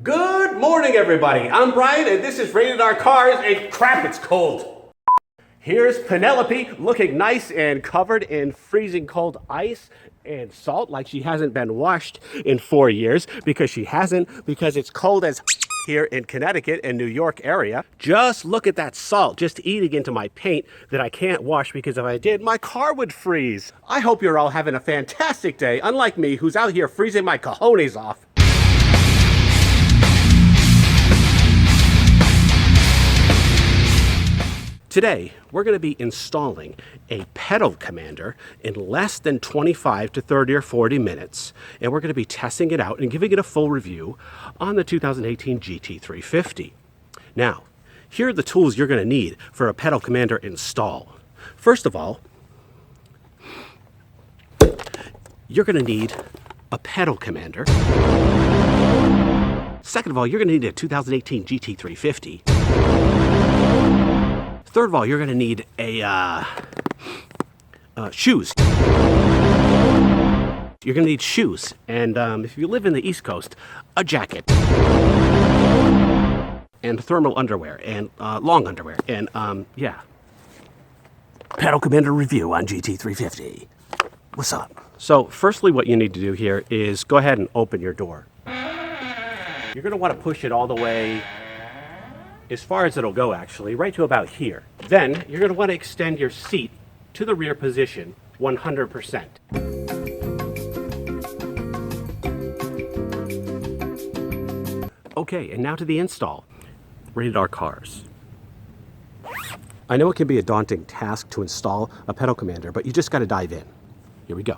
Good morning, everybody. I'm Brian, and this is Rated R Cars, and crap, it's cold. Here's Penelope looking nice and covered in freezing cold ice and salt like she hasn't been washed in 4 years because she hasn't, because it's cold as here in Connecticut and New York area. Just look at that salt just eating into my paint that I can't wash because if I did, my car would freeze. I hope you're all having a fantastic day, unlike me, who's out here freezing my cojones off. Today, we're going to be installing a pedal commander in less than 25 to 30 or 40 minutes, and we're going to be testing it out and giving it a full review on the 2018 GT350. Now, here are the tools you're going to need for a pedal commander install. First of all, you're going to need a pedal commander. Second of all, you're going to need a 2018 GT350. Third of all, you're going to need a shoes. You're going to need shoes, and if you live in the East Coast, a jacket, and thermal underwear, and long underwear, and yeah. Pedal commander review on GT350. What's up? So, firstly, what you need to do here is go ahead and open your door. You're going to want to push it all the way as far as it'll go, actually, right to about here. Then you're going to want to extend your seat to the rear position 100%. Okay, and now to the install. Rated R Cars. I know it can be a daunting task to install a pedal commander, but you just got to dive in. Here we go.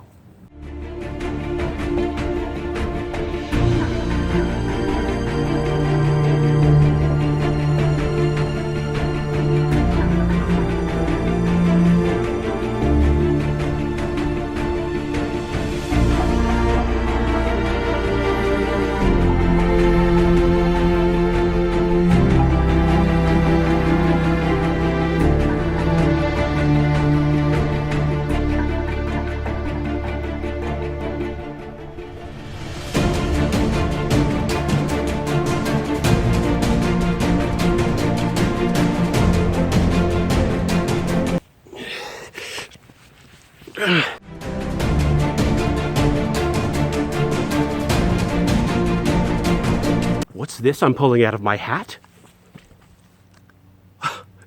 What's this I'm pulling out of my hat?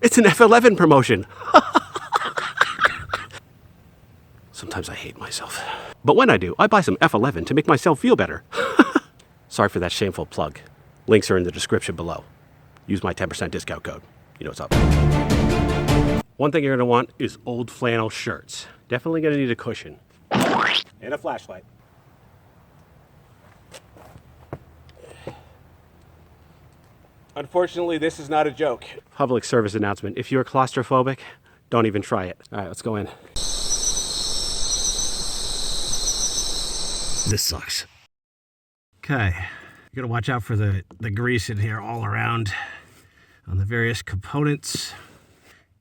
It's an F11 promotion. Sometimes I hate myself. But when I do, I buy some F11 to make myself feel better. Sorry for that shameful plug. Links are in the description below. Use my 10% discount code. You know what's up. One thing you're going to want is old flannel shirts. Definitely going to need a cushion. And a flashlight. Unfortunately, this is not a joke. Public service announcement. If you're claustrophobic, don't even try it. All right, let's go in. This sucks. Okay, you gotta watch out for the grease in here all around on the various components.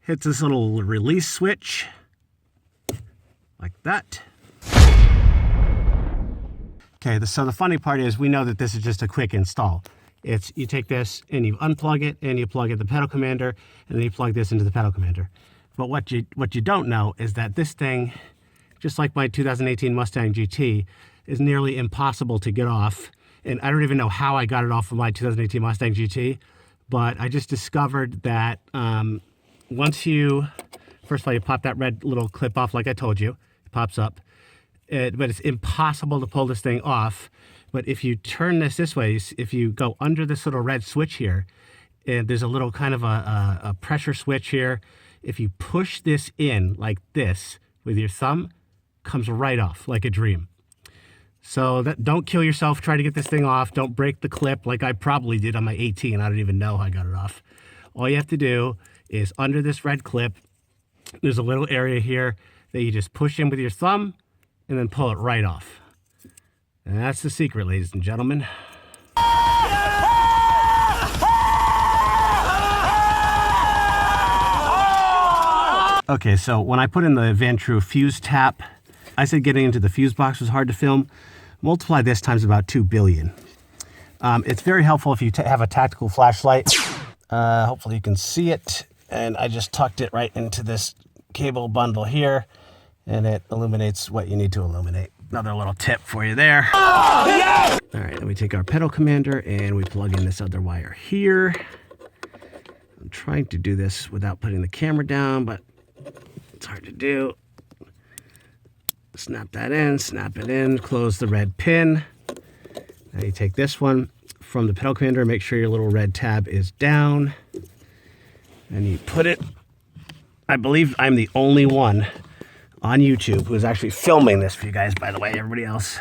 Hit this little release switch, like that. Okay, so the funny part is we know that this is just a quick install. It's you take this and you unplug it and you plug in the pedal commander and then you plug this into the pedal commander. But what you don't know is that this thing, just like my 2018 Mustang GT, is nearly impossible to get off. And I don't even know how I got it off of my 2018 Mustang GT, but I just discovered that once you, first of all, you pop that red little clip off like I told you, it pops up, but it's impossible to pull this thing off. But if you turn this way, if you go under this little red switch here, and there's a little kind of a pressure switch here. If you push this in like this with your thumb, comes right off like a dream. So don't kill yourself. Try to get this thing off. Don't break the clip like I probably did on my 18. I don't even know how I got it off. All you have to do is under this red clip, there's a little area here that you just push in with your thumb and then pull it right off. And that's the secret, ladies and gentlemen. Okay, so when I put in the Van-True fuse tap, I said getting into the fuse box was hard to film. Multiply this times about 2 billion. It's very helpful if you have a tactical flashlight. Hopefully you can see it. And I just tucked it right into this cable bundle here, and it illuminates what you need to illuminate. Another little tip for you there. Oh, yeah! All right, then we take our pedal commander and we plug in this other wire here. I'm trying to do this without putting the camera down, but it's hard to do. Snap that in, snap it in, close the red pin. Now you take this one from the pedal commander, make sure your little red tab is down, and you put it. I believe I'm the only one on YouTube who is actually filming this for you guys, by the way. Everybody else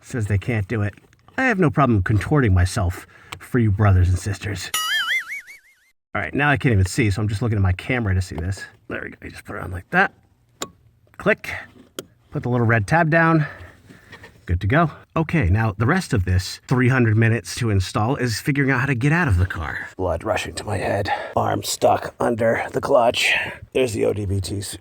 says they can't do it. I have no problem contorting myself for you brothers and sisters. All right, now I can't even see, so I'm just looking at my camera to see this. There we go, you just put it on like that. Click, put the little red tab down. Good to go. Okay, now the rest of this 300 minutes to install is figuring out how to get out of the car. Blood rushing to my head. Arm stuck under the clutch. There's the ODBT2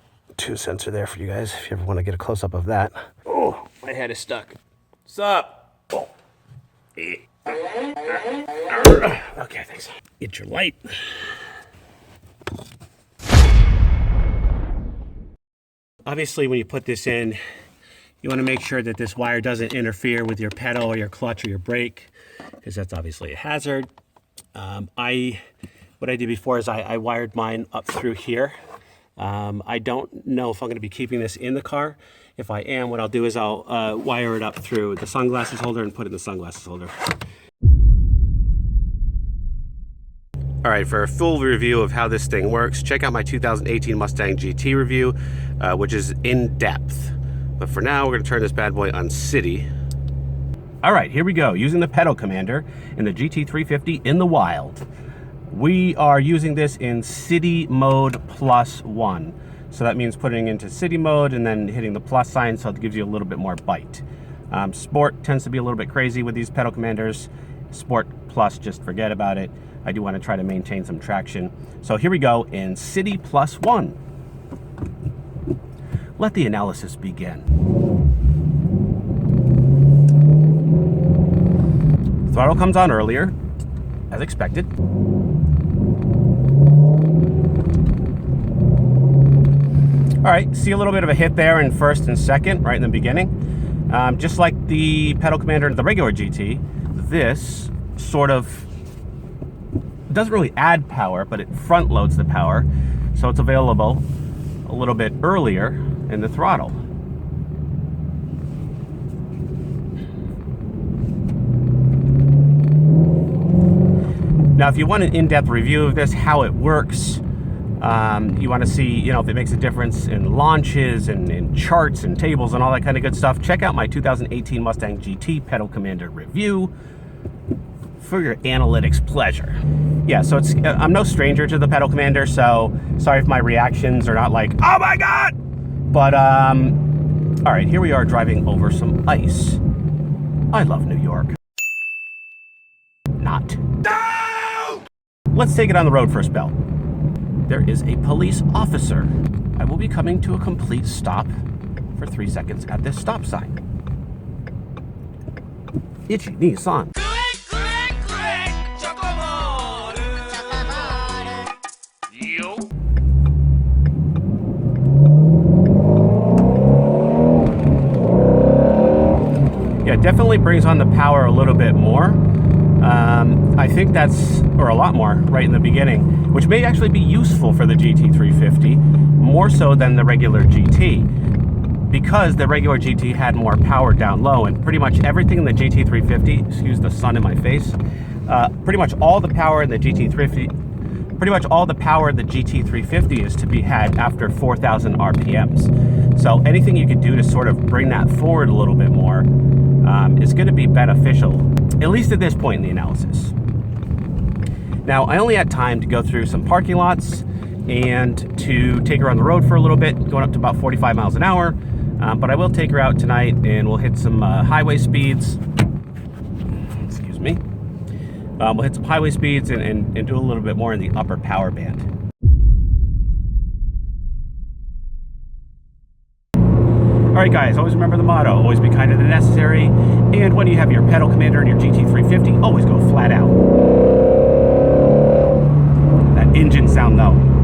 sensor there for you guys if you ever want to get a close-up of that. Oh, my head is stuck. What's up? Oh. Okay, thanks. Get your light. Obviously, when you put this in, you want to make sure that this wire doesn't interfere with your pedal or your clutch or your brake, because that's obviously a hazard. What I did before is I wired mine up through here. I don't know if I'm going to be keeping this in the car. If I am, what I'll do is I'll wire it up through the sunglasses holder and put it in the sunglasses holder. All right, for a full review of how this thing works, check out my 2018 Mustang GT review, which is in depth. But for now, we're going to turn this bad boy on city. All right, here we go. Using the pedal commander in the GT350 in the wild. We are using this in city mode +1. So that means putting into city mode and then hitting the plus sign, so it gives you a little bit more bite. Sport tends to be a little bit crazy with these pedal commanders. Sport plus, just forget about it. I do want to try to maintain some traction. So here we go in city +1. Let the analysis begin. Throttle comes on earlier, as expected. All right, see a little bit of a hit there in first and second, right in the beginning. Just like the pedal commander in the regular GT, this sort of doesn't really add power, but it front loads the power, so it's available a little bit earlier in the throttle. Now, if you want an in-depth review of this, how it works, you want to see, if it makes a difference in launches and in charts and tables and all that kind of good stuff, check out my 2018 Mustang GT pedal commander review for your analytics pleasure. Yeah, so I'm no stranger to the pedal commander, so sorry if my reactions are not like, oh my God! But, all right, here we are driving over some ice. I love New York. Not. No! Let's take it on the road for a spell. There is a police officer. I will be coming to a complete stop for 3 seconds at this stop sign. Itchy Nissan. Yeah, it definitely brings on the power a little bit more. I think that's, or a lot more, right in the beginning, which may actually be useful for the GT350, more so than the regular GT, because the regular GT had more power down low, and pretty much everything in the GT350, excuse the sun in my face, pretty much all the power in the GT350 is to be had after 4,000 RPMs. So anything you could do to sort of bring that forward a little bit more is going to be beneficial, at least at this point in the analysis. Now, I only had time to go through some parking lots and to take her on the road for a little bit, going up to about 45 miles an hour. But I will take her out tonight and we'll hit some highway speeds. Excuse me. We'll hit some highway speeds and do a little bit more in the upper power band. All right, guys, always remember the motto, always be kinder than necessary. And when you have your pedal commander and your GT350, always go flat out. That engine sound though.